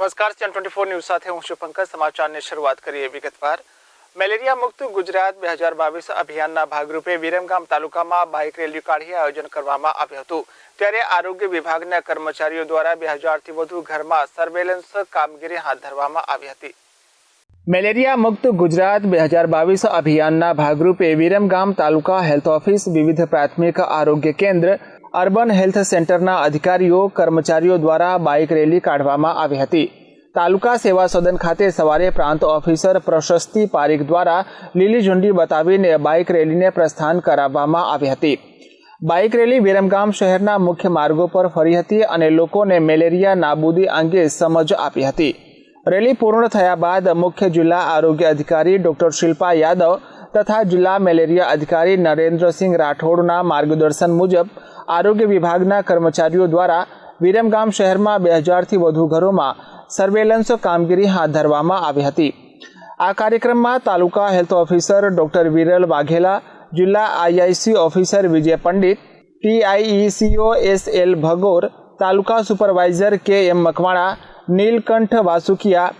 નમસ્કાર, CN24 news સાથે હું છું પંકજ। સમાચારની શરૂઆત કરીએ વિગતવાર। મેલેરિયા મુક્ત ગુજરાત 2022 અભિયાનના ભાગરૂપે વિરમગામ તાલુકામાં બાઇક રેલી કાઢી આયોજન કરવામાં આવ્યું હતું। ત્યારે આરોગ્ય વિભાગના કર્મચારીઓ દ્વારા 2000 થી વધુ ઘરમાં સર્વેલન્સ કામગીરી હાથ ધરવામાં આવી હતી। મેલેરિયા મુક્ત ગુજરાત 2022 અભિયાનના ભાગરૂપે વિરમગામ તાલુકા હેલ્થ ઓફિસ, વિવિધ પ્રાથમિક આરોગ્ય કેન્દ્ર, અર્બન હેલ્થ સેન્ટરના અધિકારીઓ કર્મચારીઓ દ્વારા બાઇક રેલી કાઢવામાં આવી હતી। તાલુકા સેવા સદન ખાતે સવારે પ્રાંત ઓફિસર પ્રશસ્તિ પારીખ દ્વારા લીલી ઝંડી બતાવીને બાઇક રેલીને પ્રસ્થાન કરાવવામાં આવી હતી। બાઇક રેલી વિરમગામ શહેરના મુખ્ય માર્ગો પર ફરી હતી અને લોકોને મેલેરિયા નાબૂદી અંગે સમજ આપી હતી। રેલી પૂર્ણ થયા બાદ મુખ્ય જિલ્લા આરોગ્ય અધિકારી ડોક્ટર શિલ્પા યાદવ તથા જિલ્લા મેલેરિયા અધિકારી નરેન્દ્રસિંહ રાઠોડના માર્ગદર્શન મુજબ આરોગ્ય વિભાગના કર્મચારીઓ દ્વારા વિરમગામ શહેરમાં 2000 થી વધુ ઘરોમાં સર્વેલન્સ કામગીરી હાથ ધરવામાં આવી હતી। આ કાર્યક્રમમાં taluka health officer doctor Viral Vaghela, જિલ્લા IIC officer Vijay Pandit, TIECO SL Bhagor, taluka supervisor KM Makwana, Neelkanth Vasukiya,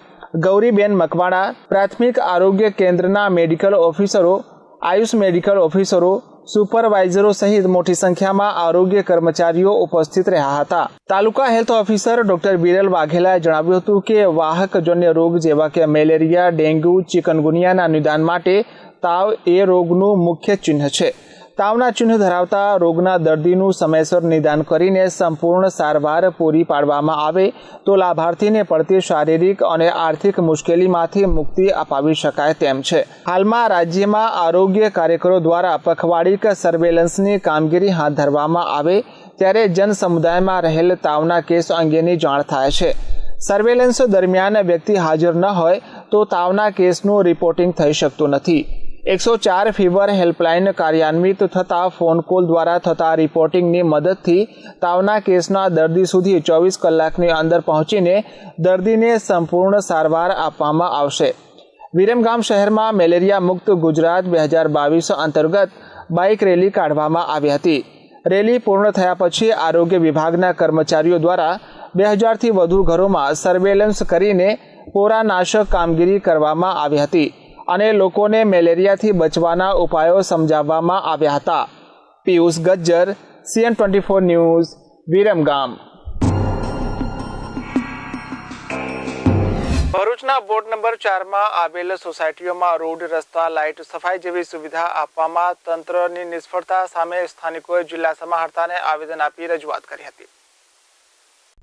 Gauriben Makwana, પ્રાથમિક આરોગ્ય કેન્દ્રના મેડિકલ ઓફિસરો, આયુષ મેડિકલ ઓફિસરો, સુપરવાઇઝરો સહિત મોટી સંખ્યામાં આરોગ્ય કર્મચારીઓ ઉપસ્થિત રહ્યા હતા। Taluka health officer doctor Viral વાઘેલાએ જણાવ્યું હતું કે વાહકજન્ય રોગ જેવા કે મેલેરિયા, ડેન્ગ્યુ, ચિકનગુનિયાના નિદાન માટે તાવ એ રોગનું મુખ્ય ચિહ્ન છે। તાવના ચિહ્ન ધરાવતા રોગના દર્દીનું સમયસર નિદાન કરીને સંપૂર્ણ સારવાર પૂરી પાડવામાં આવે તો લાભાર્થીને પડતી શારીરિક અને આર્થિક મુશ્કેલીમાંથી મુક્તિ અપાવી શકાય તેમ છે। હાલમાં રાજ્યમાં આરોગ્ય કાર્યકરો દ્વારા પખવાડિક સર્વેલન્સની કામગીરી હાથ ધરવામાં આવે ત્યારે જન સમુદાયમાં રહેલ તાવના કેસ અંગેની જાણ થાય છે। સર્વેલન્સ દરમિયાન વ્યક્તિ હાજર ન હોય તો તાવના કેસનું રિપોર્ટિંગ થઈ શકતું નથી। 104 ફીવર હેલ્પલાઇન કાર્યાન્વિત થતા ફોન કોલ દ્વારા થતા રિપોર્ટિંગની મદદથી તાવના કેસના દર્દી સુધી 24 કલાકની અંદર પહોંચીને દર્દીને સંપૂર્ણ સારવાર આપવામાં આવશે। વિરમગામ શહેરમાં મેલેરિયા મુક્ત ગુજરાત 2022 અંતર્ગત બાઇક રેલી કાઢવામાં આવી હતી। રેલી પૂર્ણ થયા પછી આરોગ્ય વિભાગના કર્મચારીઓ દ્વારા 2000 થી વધુ ઘરોમાં સર્વેલન્સ કરીને પોરાનાશક કામગીરી કરવામાં આવી હતી અને લોકોને મેલેરિયાથી બચવાના ઉપાયો સમજાવવામાં આવ્યા હતા। Piyush Gajjar, CN24 news, Viramgam. ભરૂચના વોર્ડ નંબર 4માં આવેલ સોસાયટીઓમાં રોડ, રસ્તા, લાઇટ, સફાઈ જેવી સુવિધા આપવામાં તંત્રની નિષ્ફળતા સામે સ્થાનિકોએ જિલ્લા સમાહર્તાને આવેદન આપી રજૂઆત કરી હતી।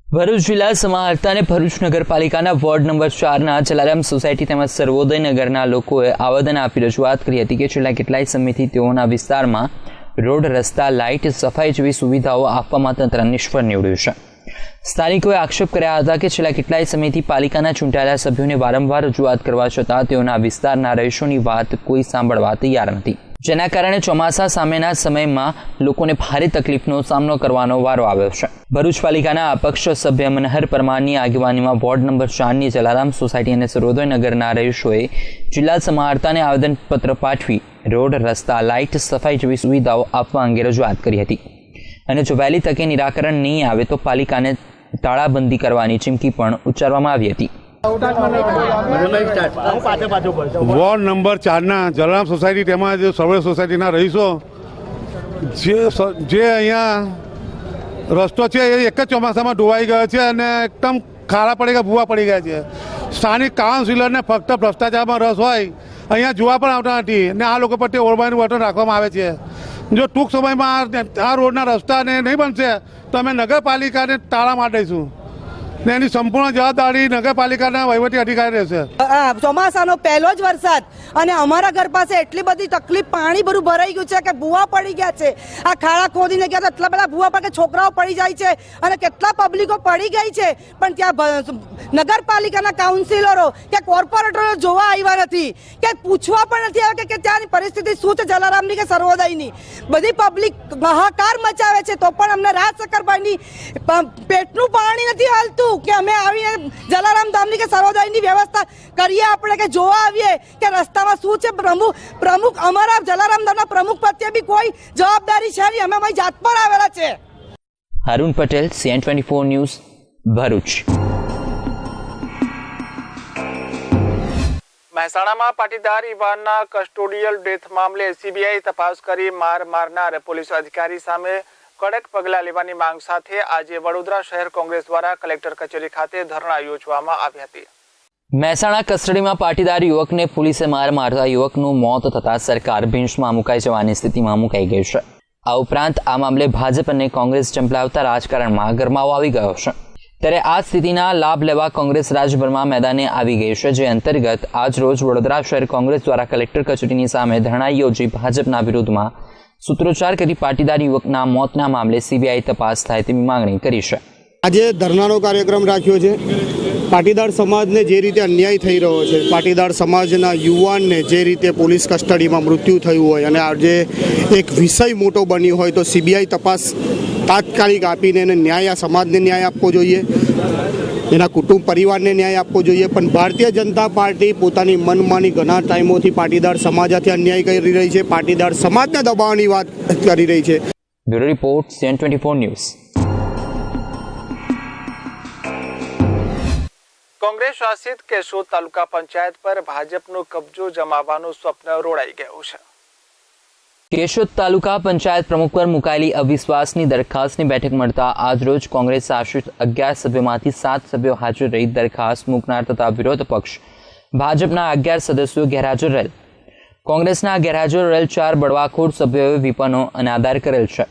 ભરૂચ જિલ્લા સમાહર્તાને ભરૂચ નગરપાલિકાના વોર્ડ નંબર 4ના જલારામ સોસાયટી તેમજ સર્વોદય નગરના લોકોએ આવેદન આપી રજૂઆત કરી હતી કે છેલ્લા કેટલાય સમયથી તેઓના વિસ્તારમાં રોડ, રસ્તા, લાઇટ, સફાઈ જેવી સુવિધાઓ આપવામાં તંત્ર નિષ્ફળ નીવડ્યું છે। સ્થાનિકોએ આક્ષેપ કર્યા હતા કે છેલ્લા કેટલાય સમયથી પાલિકાના ચૂંટાયેલા સભ્યોને વારંવાર રજૂઆત કરવા છતાં તેઓના વિસ્તારના રહીશોની વાત કોઈ સાંભળવા તૈયાર નથી, જેના કારણે ચોમાસા સામેના સમયમાં લોકોને ભારે તકલીફનો સામનો કરવાનો વારો આવ્યો છે। ભરૂચ પાલિકાના અપક્ષ સભ્ય મનહર પરમારની આગેવાનીમાં વોર્ડ નંબર 4ની જલારામ સોસાયટી અને સર્વોદય નગરના રહીશોએ જિલ્લા સમાહર્તાને આવેદનપત્ર પાઠવી રોડ, રસ્તા, લાઇટ, સફાઈ જેવી સુવિધાઓ આપવા અંગે રજૂઆત કરી હતી અને જો વહેલી તકે નિરાકરણ નહીં આવે તો પાલિકાને તાળાબંધી કરવાની ચીમકી પણ ઉચ્ચારવામાં આવી હતી। વોર્ડ નંબર 4ના જલારામ સોસાયટી તેમજ સર્વે સોસાયટીના રહીશો જે અહીંયા રસ્તો છે એ એક જ ચોમાસામાં ધોવાઈ ગયો છે અને એકદમ ખારા પડી ગયા, ભૂવા પડી ગયા છે। સ્થાનિક કાઉન્સિલરને ફક્ત ભ્રષ્ટાચારમાં રસ હોય અહીંયા જોવા પણ આવતા નથી ને આ લોકો પર તે ઓળવાનું વર્તન રાખવામાં આવે છે। જો ટૂંક સમયમાં આ રોડના રસ્તાને નહીં બનશે તો અમે નગરપાલિકાને તાળા મારી દઈશું ને એની સંપૂર્ણ જવાબદારી નગરપાલિકાના વહીવટી અધિકારી રહેશે। ચોમાસાનો પહેલો જ વરસાદ અને અમારા ઘર પાસે એટલી બધી તકલીફ, પાણી બધું ભરાઈ ગયું છે કે ભૂવા પડી ગયા છે। આ ખાડા ખોદીને ગયા તો એટલા બધા ભૂવા પર કે છોકરાઓ પડી જાય છે અને કેટલા પબ્લિકો પડી ગઈ છે પણ ત્યાં નગરપાલિકાના કાઉન્સિલરો કે કોર્પોરેટરો જોવા આવ્યા નથી કે પૂછવા પણ નથી આવ્યા કે ત્યાંની પરિસ્થિતિ શું છે, જલારામની કે સર્વોદયની। બધી પબ્લિક હાહાકાર મચાવે છે તો પણ અમને રાજ સક્કરભાઈની પેટનું પાણી નથી હાલતું કે અમે આવીને જલારામ ધામની કે સર્વોદયની વ્યવસ્થા કરીએ, આપણે કે જોવા આવીએ કે રસ્તામાં શું છે। પ્રમુખ અમારા જલારામ ધામના પ્રમુખ પ્રત્યે બી કોઈ જવાબદારી છે નહીં, અમે અમારી જાત પર આવેલા છે। Haroon Patel, CN24 news, Bharuch. મહેસાણામાં પાટીદાર યુવાનના કસ્ટોડિયલ ડેથ મામલે સીબીઆઈ તપાસ કરી માર મારનાર પોલીસ અધિકારી સામે કડક પગલાં લેવાની માંગ સાથે આજે વડોદરા શહેર કોંગ્રેસ દ્વારા કલેક્ટર કચેરી ખાતે ધરણા યોજવામાં આવી હતી. મહેસાણા કસ્ટડીમાં પાટીદાર યુવકને પોલીસે માર મારતા યુવકનું મોત થતાં સરકાર ભીંસમાં મુકાઈ જવાની સ્થિતિમાં મુકાઈ ગઈ છે. આ ઉપરાંત આ મામલે ભાજપ અને કોંગ્રેસ ઝંપલાવતા રાજકારણમાં ગરમાવો આવી ગયો છે. ત્યારે આ સ્થિતિના લાભ લેવા કોંગ્રેસ રાજ્યભરમાં મેદાને આવી ગઈ છે, જે અંતર્ગત આજ રોજ વડોદરા શહેર કોંગ્રેસ દ્વારા કલેક્ટર કચેરીની સામે ધરણા યોજી ભાજપના વિરોધમાં સૂત્રોચ્ચાર કરી પાટીદાર યુવકના મોતના મામલે સીબીઆઈ તપાસ થાય તેવી માંગણી કરી છે. આજે ધરણાનો કાર્યક્રમ રાખ્યો છે. પાટીદાર સમાજને જે રીતે અન્યાય થઈ રહ્યો છે, પાટીદાર સમાજના યુવાનને જે રીતે પોલીસ કસ્ટડીમાં મૃત્યુ થયું હોય અને આજે એક વિષય મોટો બન્યો હોય તો સીબીઆઈ તપાસ તાત્કાલિક આપીને એને ન્યાય, આ સમાજને ન્યાય આપવો જોઈએ, એના કુટુંબ પરિવારને ન્યાય આપવો જોઈએ. પણ ભારતીય જનતા પાર્ટી પોતાની મનમાની ઘણા ટાઈમોથી પાટીદાર સમાજથી અન્યાય કરી રહી છે, પાટીદાર સમાજને દબાવવાની વાત કરી રહી છે. Bureau report CN24 news. Congress શાસિત કેશોદ તાલુકા પંચાયત પર ભાજપનો કબજો જમાવવાનું સ્વપ્ન રોડાઈ ગયું છે. કેશોદ તાલુકા પંચાયત પ્રમુખ પર મુકાયેલી અવિશ્વાસની દરખાસ્તની બેઠક મળતા આજરોજ કોંગ્રેસ શાસિત 11 સભ્યોમાંથી 7 સભ્યો હાજર રહી દરખાસ્ત મૂકનાર તથા વિરોધ પક્ષ ભાજપના 11 સદસ્યો ગેરહાજર રહેલ. કોંગ્રેસના ગેરહાજર રહેલ 4 બળવાખોર સભ્યોએ વિપનો અનાદર કરેલ છે,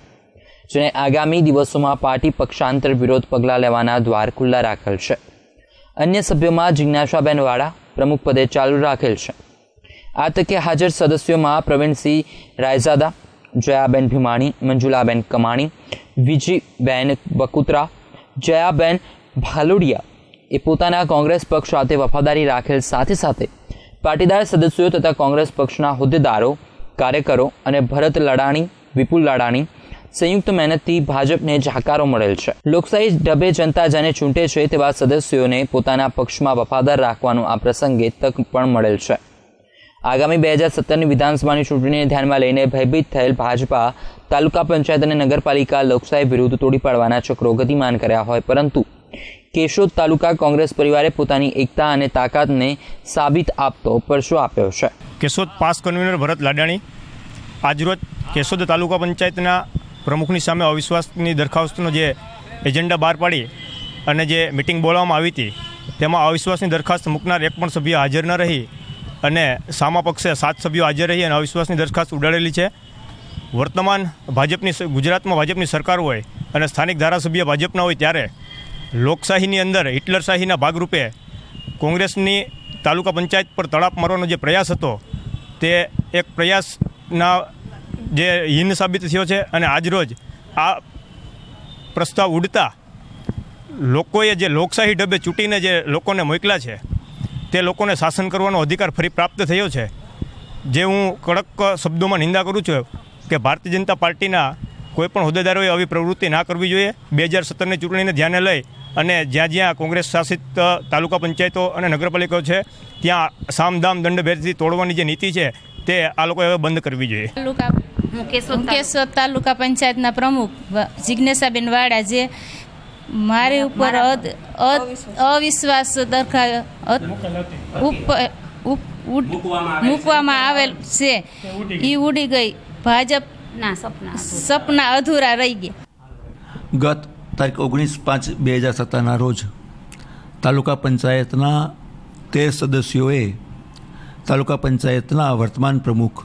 જેને આગામી દિવસોમાં પાર્ટી પક્ષાંતર વિરોધ પગલાં લેવાના દ્વાર ખુલ્લા રાખેલ છે. અન્ય સભ્યોમાં જિજ્ઞાસાબેન વાળા પ્રમુખ પદે ચાલુ રાખેલ છે. આ તકે હાજર સદસ્યોમાં પ્રવીણસિંહ રાયઝાદા, જયાબેન ભીમાણી, મંજુલાબેન કમાણી, વિજીબેન બકુત્રા, જયાબેન ભાલુડિયા એ પોતાના કોંગ્રેસ પક્ષ સાથે વફાદારી રાખેલ સાથે સાથે પાટીદાર સદસ્યો તથા કોંગ્રેસ પક્ષના હોદ્દેદારો, કાર્યકરો અને ભરત લડાણી, વિપુલ લડાણી સંયુક્ત મહેનતથી ભાજપને જાકારો મળેલ છે. લોકશાહી ઢબે જનતા જેને ચૂંટે છે તેવા સદસ્યોને પોતાના પક્ષમાં વફાદાર રાખવાનું આ પ્રસંગે તક પણ મળેલ છે. આગામી 2017ની વિધાનસભાની ચૂંટણીને ધ્યાનમાં લઈને ભયભીત થયેલ ભાજપા તાલુકા પંચાયત અને નગરપાલિકા લોકશાહી વિરુદ્ધ તોડી પાડવાના ચક્રો ગતિમાન કર્યા હોય, પરંતુ કેશોદ તાલુકા કોંગ્રેસ પરિવારે પોતાની એકતા અને તાકાતને સાબિત આપતો પરચો આપ્યો છે. કેશોદ પાસ કન્વીનર ભરત લાડાણી આજરોજ કેશોદ તાલુકા પંચાયતના પ્રમુખની સામે અવિશ્વાસની દરખાસ્તનો જે એજન્ડા બહાર પાડી અને જે મિટિંગ બોલાવવામાં આવી હતી તેમાં અવિશ્વાસની દરખાસ્ત મૂકનાર એક પણ સભ્ય હાજર ન રહી અને સામા પક્ષે 7 સભ્યો હાજર રહી અને અવિશ્વાસની દરખાસ્ત ઉડાડેલી છે. વર્તમાન ગુજરાતમાં ભાજપની સરકાર હોય અને સ્થાનિક ધારાસભ્ય ભાજપના હોય ત્યારે લોકશાહીની અંદર હિટલરશાહીના ભાગરૂપે કોંગ્રેસની તાલુકા પંચાયત પર તડાપ મારવાનો જે પ્રયાસ હતો તે એક પ્રયાસના જે હીન સાબિત થયો છે. અને આજરોજ આ પ્રસ્તાવ ઉડતા લોકોએ જે લોકશાહી ઢબે ચૂંટીને જે લોકોને મોકલ્યા છે તે લોકોને શાસન કરવાનો અધિકાર ફરી પ્રાપ્ત થયો છે, જે હું કડક શબ્દોમાં નિંદા કરું છું કે ભારતીય જનતા પાર્ટીના કોઈપણ હોદ્દેદારોએ આવી પ્રવૃત્તિ ના કરવી જોઈએ. 2017ની ચૂંટણીને ધ્યાને લઈ અને જ્યાં જ્યાં કોંગ્રેસ શાસિત તાલુકા પંચાયતો અને નગરપાલિકાઓ છે ત્યાં સામદામ દંડભેદથી તોડવાની જે નીતિ છે તે આ લોકોએ હવે બંધ કરવી જોઈએ. કેશોદ તાલુકા પંચાયતના પ્રમુખ જિજ્ઞાસાબેન વાળા જે મારી ઉપર અવિશ્વાસ મૂકવામાં આવેલ છે એ ઉડી ગઈ. ભાજપના સપના અધૂરા રહી ગયા. ગત તારીખ 19/5/2017ના રોજ તાલુકા પંચાયતના 13 સદસ્યોએ તાલુકા પંચાયતના વર્તમાન પ્રમુખ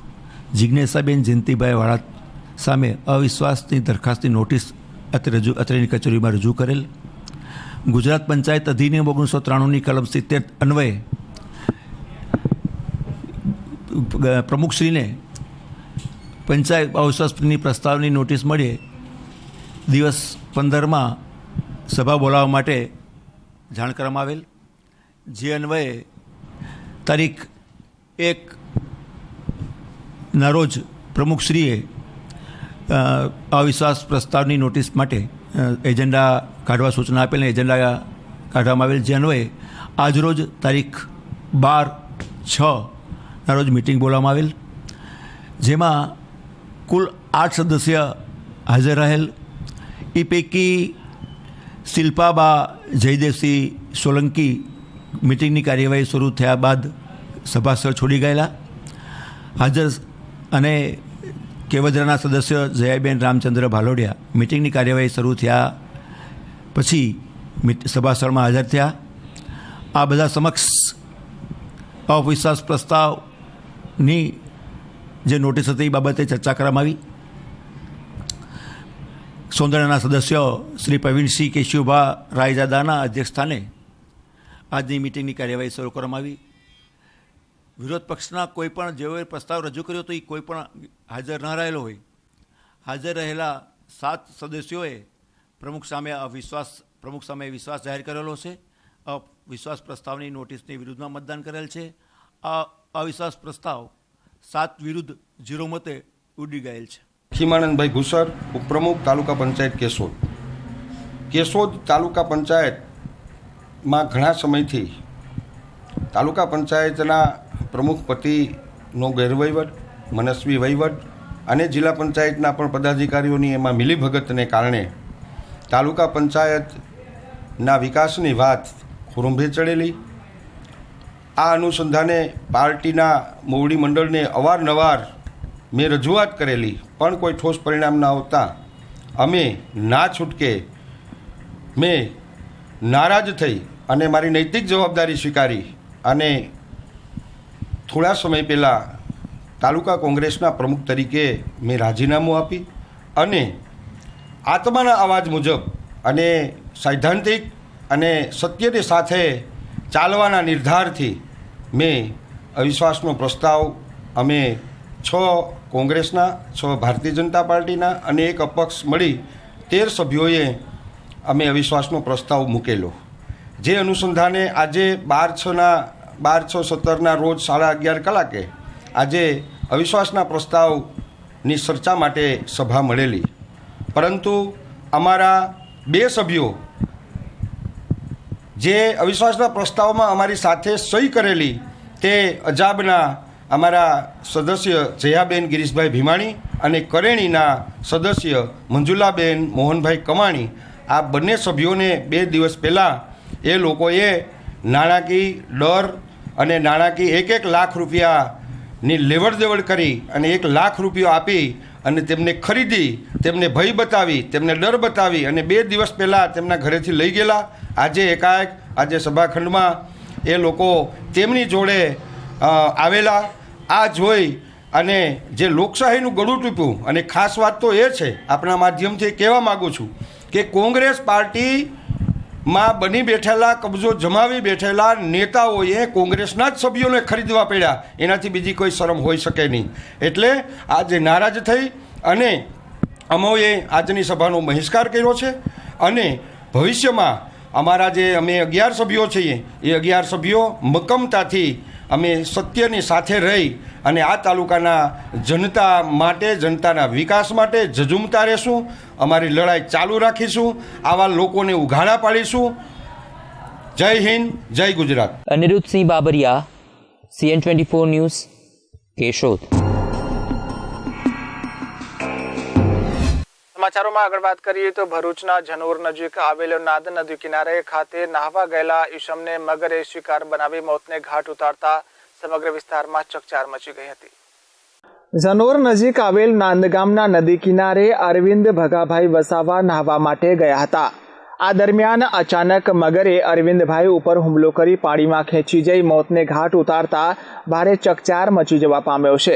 જિજ્ઞાસાબેન જયંતિભાઈ વાળા સામે અવિશ્વાસની દરખાસ્તની નોટિસ અત્રેની કચેરીમાં રજૂ કરેલ. ગુજરાત પંચાયત અધિનિયમ 1993ની કલમ 70 અન્વયે પ્રમુખશ્રીને પંચાયત અવિશ્વાસની પ્રસ્તાવની નોટિસ મળીએ દિવસ 15માં સભા બોલાવવા માટે જાણ કરવામાં આવેલ, જે અન્વયે તારીખ 1ના રોજ પ્રમુખશ્રીએ અવિશ્વાસ પ્રસ્તાવની નોટિસ માટે એજન્ડા કાઢવા સૂચના આપેલ અને એજન્ડા કાઢવામાં આવેલ, જે અન્વયે આજરોજ તારીખ 12/6ના રોજ મિટિંગ બોલાવવામાં આવેલ, જેમાં કુલ 8 સદસ્ય હાજર રહેલ. એ પૈકી શિલ્પાબા જયદેવસિંહ સોલંકી મિટિંગની કાર્યવાહી શરૂ થયા બાદ સભાસ્થળ છોડી ગયેલા. હાજર અને કેવજરાના સદસ્ય જયાબેન રામચંદ્ર ભાલોડિયા મિટિંગની કાર્યવાહી શરૂ થયા પછી સભાસ્થળમાં હાજર થયા. આ બધા સમક્ષ અવિશ્વાસ પ્રસ્તાવની જે નોટિસ હતી એ બાબતે ચર્ચા કરવામાં આવી. સોંદરણાના સદસ્યો શ્રી પ્રવીણસિંહ કેશુભા રાયજાદાના અધ્યક્ષસ્થાને આજની મિટિંગની કાર્યવાહી શરૂ કરવામાં આવી. વિરોધ પક્ષના કોઈ પણ જેઓએ પ્રસ્તાવ રજૂ કર્યો તો એ કોઈ પણ હાજર ન રહેલો હોય. હાજર રહેલા 7 સદસ્યોએ પ્રમુખ સામે વિશ્વાસ જાહેર કરેલો છે. અવિશ્વાસ પ્રસ્તાવની નોટિસની વિરુદ્ધમાં મતદાન કરેલ છે. આ અવિશ્વાસ પ્રસ્તાવ 7 વિરુદ્ધ 0 મતે ઉડી ગયેલ છે. ખીમાનંદભાઈ ઘુસર, ઉપપ્રમુખ, તાલુકા પંચાયત કેશોદ. કેશોદ તાલુકા પંચાયતમાં ઘણા સમયથી તાલુકા પંચાયતના પ્રમુખ પતિનો ગેરવહીવટ, મનસ્વી વહીવટ અને જિલ્લા પંચાયતના પણ પદાધિકારીઓની એમાં મિલીભગતને કારણે તાલુકા પંચાયતના વિકાસની વાત ખોરંભે ચડેલી. આ અનુસંધાને પાર્ટીના મોવડી મંડળને અવારનવાર મેં રજૂઆત કરેલી, પણ કોઈ ઠોસ પરિણામ ન આવતા અમે ના છૂટકે મેં નારાજ થઈ અને મારી નૈતિક જવાબદારી સ્વીકારી અને થોડા સમય પહેલાં તાલુકા કોંગ્રેસના પ્રમુખ તરીકે મેં રાજીનામું આપી અને આત્માના અવાજ મુજબ અને સૈદ્ધાંતિક અને સત્યની સાથે ચાલવાના નિર્ધારથી મેં અવિશ્વાસનો પ્રસ્તાવ અમે 6 કોંગ્રેસના, 6 ભારતીય જનતા પાર્ટીના અને 1 અપક્ષ મળી 13 સભ્યોએ અમે અવિશ્વાસનો પ્રસ્તાવ મૂકેલો. જે અનુસંધાને આજે 12/6/17 રોજ 11:30 કલાકે આજે અવિશ્વાસના પ્રસ્તાવની ચર્ચા માટે સભા મળેલી. પરંતુ અમારા 2 સભ્યો જે અવિશ્વાસના પ્રસ્તાવમાં અમારી સાથે સહી કરેલી તે અજાબના અમારા સદસ્ય જયાબેન ગિરીશભાઈ ભીમાણી અને કરેણીના સદસ્ય મંજુલાબેન મોહનભાઈ કમાણી, આ બંને સભ્યોને 2 દિવસ પહેલાં એ લોકોએ નાણાકીય ડર અને નાણાકીય 1-1 લાખ રૂપિયાની લેવડ દેવડ કરી અને 1 લાખ રૂપિયા આપી અને તેમને ખરીદી, તેમને ભય બતાવી, તેમને ડર બતાવી અને 2 દિવસ પહેલાં તેમના ઘરેથી લઈ ગયેલા. આજે એકાએક આજે સભાખંડમાં એ લોકો તેમની જોડે આવેલા. આ જોઈ અને જે લોકશાહીનું ગળું તૂટ્યું. અને ખાસ વાત તો એ છે, આપણા માધ્યમથી કહેવા માગું છું કે કોંગ્રેસ પાર્ટીમાં બની બેઠેલા, કબજો જમાવી બેઠેલા નેતાઓએ કોંગ્રેસના જ સભ્યોને ખરીદવા પડ્યા. એનાથી બીજી કોઈ શરમ હોઈ શકે નહીં. એટલે આજે નારાજ થઈ અને અમોએ આજની સભાનો બહિષ્કાર કર્યો છે અને ભવિષ્યમાં અમારા જે અમે 11 સભ્યો છીએ એ 11 સભ્યો મક્કમતાથી અમે સત્યની સાથે રહી અને આ તાલુકાના જનતા માટે, જનતાના વિકાસ માટે ઝઝૂમતા રહેશું. અમારી લડાઈ ચાલુ રાખીશું. આવા લોકોને ઉઘાડા પાડીશું. જય હિન્દ, જય ગુજરાત. Aniruddhsinh Babariya, CN24 news, Keshod. સમાચારોમાં આગળ વાત કરીએ તો ભરૂચના જનોર નજીક આવેલો નાદ નદી કિનારે ખાતે નાહવા ગયેલા ઈશમને મગરે શિકાર બનાવી મોતને ઘાટ ઉતારતા સમગ્ર વિસ્તારમાં ચકચાર મચી ગઈ હતી. જનોર નજીક આવેલ નાંદ ગામના નદી કિનારે અરવિંદ ભગાભાઈ વસાવા નાહવા માટે ગયા હતા. આ દરમિયાન અચાનક મગરે અરવિંદભાઈ ઉપર હુમલો કરી પાણીમાં ખેંચી જઈ મોતને ઘાટ ઉતારતા ભારે ચકચાર મચી જવા પામ્યો છે.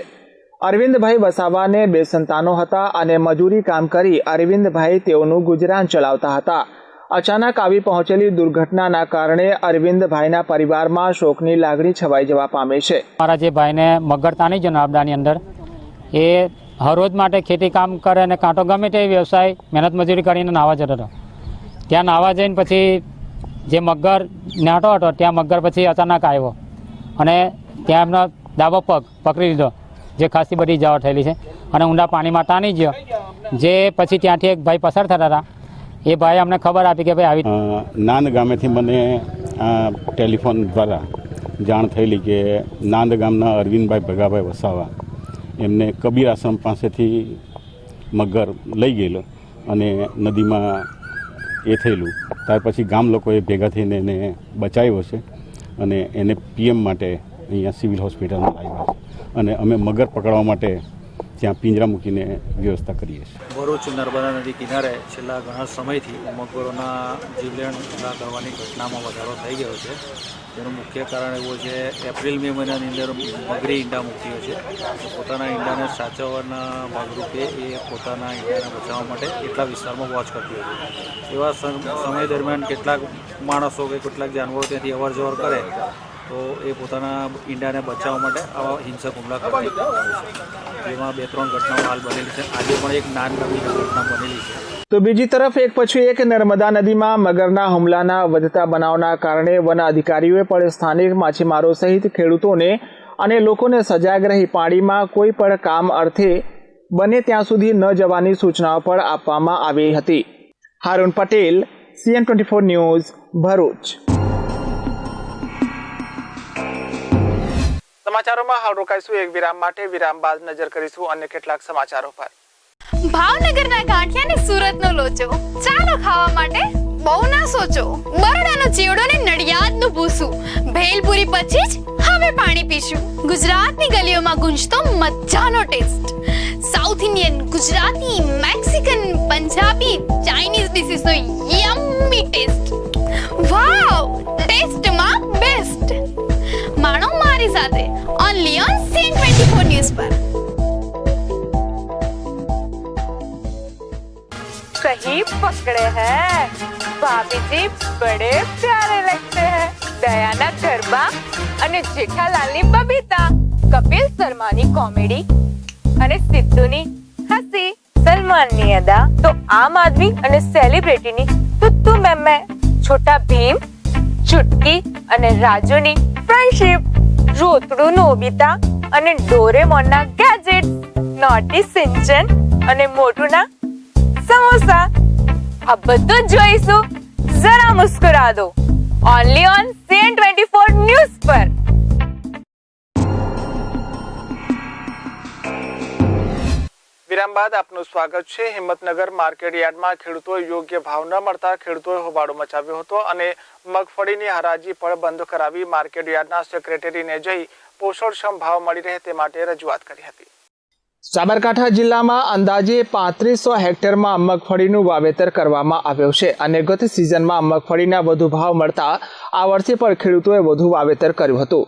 અરવિંદભાઈ વસાવાને 2 સંતાનો હતા અને મજૂરી કામ કરી અરવિંદભાઈ તેઓનું ગુજરાન ચલાવતા હતા. અચાનક આવી પહોંચેલી દુર્ઘટનાના કારણે અરવિંદભાઈના પરિવારમાં શોકની લાગણી છવાઈ જવા પામી છે. મારા જે ભાઈને મગરતાની જનાબદાની અંદર એ હરોજ માટે ખેતી કામ કરે અને કાંટો ગમે તે વ્યવસાય મહેનત મજૂરી કરીને નાહવા જતો હતો. ત્યાં નાહવા જઈને પછી જે મગર નાહતો હતો ત્યાં મગર પછી અચાનક આવ્યો અને ત્યાં એમનો ડાબો પગ પકડી લીધો, જે ખાસી બધી ઇજાઓ થયેલી છે અને ઊંડા પાણીમાં તાણી ગયો. જે પછી ત્યાંથી એક ભાઈ પસાર થતા હતા, એ ભાઈ અમને ખબર આપી કે ભાઈ આવી નાંદ ગામેથી મને ટેલિફોન દ્વારા જાણ થયેલી કે નાંદ ગામના અરવિંદભાઈ ભગાભાઈ વસાવા એમને કબીર આશ્રમ પાસેથી મગર લઈ ગયેલો અને નદીમાં એ થયેલું. ત્યાર પછી ગામ લોકોએ ભેગા થઈને એને બચાવ્યો છે અને એને PM માટે અહીંયા સિવિલ હોસ્પિટલમાં લાવ્યા છે અને અમે મગર પકડવા માટે ત્યાં પિંજરા મૂકીને વ્યવસ્થા કરીએ છીએ. ભરૂચ નર્મદા નદી કિનારે છેલ્લા ઘણા સમયથી મગરોના જીવલેણ હુમલા કરવાની ઘટનામાં વધારો થઈ ગયો છે. તેનું મુખ્ય કારણ એવું છે એપ્રિલ મે મહિનાની અંદર મગરી ઈંડા મૂકતી હોય છે. પોતાના ઈંડાને સાચવવાના ભાગરૂપે એ પોતાના ઈંડાને બચાવવા માટે એટલા વિસ્તારમાં વોચ કરતી હોય છે. એવા સમય દરમિયાન કેટલાક માણસો કે કેટલાક જાનવરો ત્યાંથી અવર જવર કરે તો એ પોતાના ઈંડાને બચાવવા માટે આવા હિંસક હુમલા કરતી હોય છે. જેમાં 2-3 ઘટનાઓ હાલ બનેલી છે. આજે પણ એક નાનકડી ઘટના બનેલી છે. તો બીજી તરફ એક પછી એક નર્મદા નદીમાં મગરના હુમલાના વધતા બનાવના કારણે વન અધિકારીઓએ પણ સ્થાનિક માછીમારો સહિત ખેડૂતોને અને લોકોને સજાગ રહી પાણીમાં કોઈ પણ કામ અર્થે બને ત્યાં સુધી ન જવાની સૂચનાઓ પણ આપવામાં આવી હતી. Haroon Patel, CN24 news, Bharuch. સમાચારોમાં હાલ રોકાઈશું એક વિરામ માટે. વિરામ બાદ નજર કરીશું અન્ય કેટલાક સમાચારો પર. ભાવનગરના ગાંઠિયા ને સુરતનો લોચો ચાલો ખાવા માટે બહુ ના સોચો. બરોડાનો ચીવડો ને નડિયાદનું ભૂસું ભેલપુરી પછી જ હવે પાણી પીશું. ગુજરાતની ગલીઓમાં ગુંજતો મજાનો taste. South Indian, Gujarati, Mexican, Punjabi, Chinese ડિશિસનો યમ્મી ટેસ્ટ. વાવ, ટેસ્ટમાં બેસ્ટ. માણો મારી સાથે ઓનલી ઓન CN24 ન્યૂઝ પર. सही पकड़े हैं भाभी जी, बड़े प्यारे लगते हैं. दयाना गरबा અને જેઠાલાલની બબીતા, કપિલ શર્માની કોમેડી અને સિદ્ધુની હસી, સલમાનની અદા તો આમ આદમી અને સેલિબ્રિટીની તુત્તુ મેમે, છોટા ભીમ, ચુટકી અને રાજુની ફ્રેન્ડશિપ, રોતડું નોબિતા અને ડોરેમોનના ગેજેટ્સ, નોટી સિંચન અને મોટુના સમોસા. આ બધું જોઈશું. જરા મુસ્કુરા દો. ઓનલી ઓન CN24 ન્યૂઝ પર. વિરામ બાદ આપનું સ્વાગત છે. હિંમતનગર માર્કેટ યાર્ડમાં ખેડૂતોએ યોગ્ય ભાવ ન મળતા ખેડૂતોએ હોબાળો મચાવ્યો હતો અને મગફળીની હરાજી પણ બંધ કરાવી માર્કેટ યાર્ડના સેક્રેટરીને જઈ પોષણક્ષમ ભાવ મળી રહે તે માટે રજૂઆત કરી હતી. સાબરકાંઠા જિલ્લામાં અંદાજે 3500 હેક્ટરમાં મગફળીનું વાવેતર કરવામાં આવ્યું છે અને ગત સિઝનમાં મગફળીના વધુ ભાવ મળતા આ વર્ષે પણ ખેડૂતોએ વધુ વાવેતર કર્યું હતું.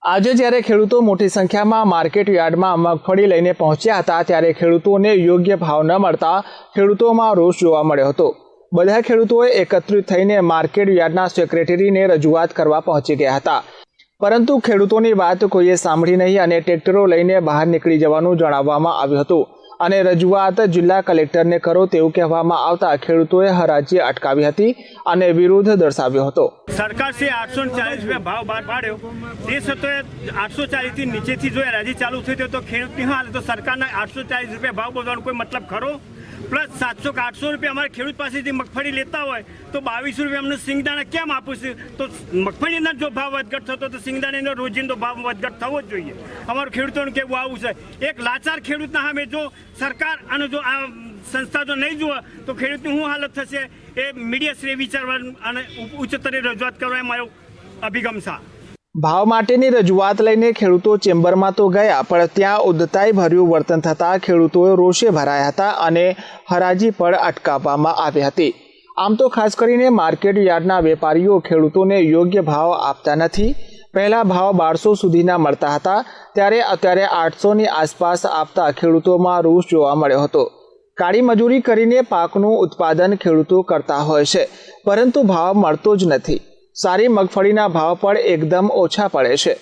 આજે જ્યારે ખેડૂતો મોટી સંખ્યામાં માર્કેટ યાર્ડમાં મગફળી લઈને પહોંચ્યા હતા ત્યારે ખેડૂતોને યોગ્ય ભાવ ન મળતા ખેડૂતોમાં રોષ જોવા મળ્યો હતો. બધા ખેડૂતોએ એકત્રિત થઈને માર્કેટ યાર્ડના સેક્રેટરીને રજૂઆત કરવા પહોંચી ગયા હતા, પરંતુ ખેડૂતોની વાત કોઈએ સાંભળી નહીં અને ટ્રેક્ટરો લઈને બહાર નીકળી જવાનું જણાવવામાં આવ્યું હતું અને રજૂઆત જિલ્લા કલેક્ટરને કરો તેવું કહેવામાં આવતા ખેડૂતોએ હરાજી અટકાવી હતી અને વિરોધ દર્શાવ્યો હતો. સરકારશ્રીએ 840 ભાવ બહાર પાડ્યો, તે છતાંય 840 થી નીચેથી જો હરાજી ચાલુ થઈ તો ખેડૂતની હાલ તો સરકારના 840 ભાવ બોલવાનો કોઈ મતલબ ખરો? પ્લસ 700 કે 800 રૂપિયા અમારા ખેડૂત પાસેથી મગફળી લેતા હોય તો 2200 રૂપિયા અમને સિંગદાણા કેમ આપું છું? તો મગફળીના જો ભાવ વધઘટ થતો તો સિંગદાણાનો રોજીનો ભાવ વધઘટ થવો જ જોઈએ. અમારું ખેડૂતોનું કહેવું આવું છે. એક લાચાર ખેડૂતના સામે જો સરકાર અને જો આ સંસ્થા જો નહીં જુએ તો ખેડૂતની શું હાલત થશે એ મીડિયાશ્રીએ વિચારવાનું અને ઉચ્ચ સ્તરે રજૂઆત કરવા મારો અભિગમ છે. ભાવ માટેની રજૂઆત લઈને ખેડૂતો ચેમ્બરમાં તો ગયા, પણ ત્યાં ઉદ્ધતાઈ ભર્યું વર્તન થતાં ખેડૂતોએ રોષે ભરાયા હતા અને હરાજી પણ અટકાવવામાં આવી હતી. આમ તો ખાસ કરીને માર્કેટ યાર્ડના વેપારીઓ ખેડૂતોને યોગ્ય ભાવ આપતા નથી. પહેલા ભાવ 1200 સુધીના મળતા હતા, ત્યારે અત્યારે 800ની આસપાસ આપતા ખેડૂતોમાં રોષ જોવા મળ્યો હતો. કાળી મજૂરી કરીને પાકનું ઉત્પાદન ખેડૂતો કરતા હોય છે, પરંતુ ભાવ મળતો જ નથી. સારી મગફળીના ભાવ પણ એકદમ ઓછા પડે છે.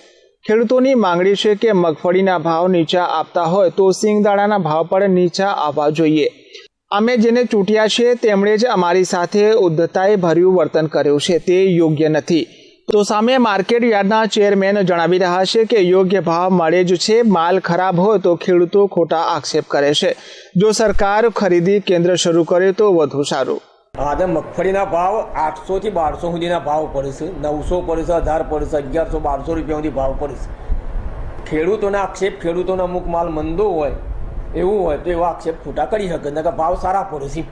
ખેડૂતોની માંગણી છે કે મગફળીના ભાવ નીચા આપતા હોય તો સિંગદાણાના ભાવ પણ નીચા આવવા જોઈએ. અમે જેને ચૂંટ્યા છે તેમણે જ અમારી સાથે ઉદ્ધતાઈ ભર્યું વર્તન કર્યું છે, તે યોગ્ય નથી. તો સામે માર્કેટ યાર્ડના ચેરમેન જણાવી રહ્યા છે કે યોગ્ય ભાવ મળે જ છે, માલ ખરાબ હોય તો ખેડૂતો ખોટા આક્ષેપ કરે છે. જો સરકાર ખરીદી કેન્દ્ર શરૂ કરે તો વધુ સારું. આજે મગફળીના ભાવ 800 થી 1200 સુધીના ભાવ પડે છે, 900 પડે છે, 1000 પડે છે, 1100-1200 રૂપિયા સુધી ભાવ પડે છે. ખેડૂતોના આક્ષેપ, ખેડૂતોના અમુક માલ મંદો હોય એવું હોય તો એવા આક્ષેપ ખોટા કરી શકે, નકર ભાવ સારા પડે છે.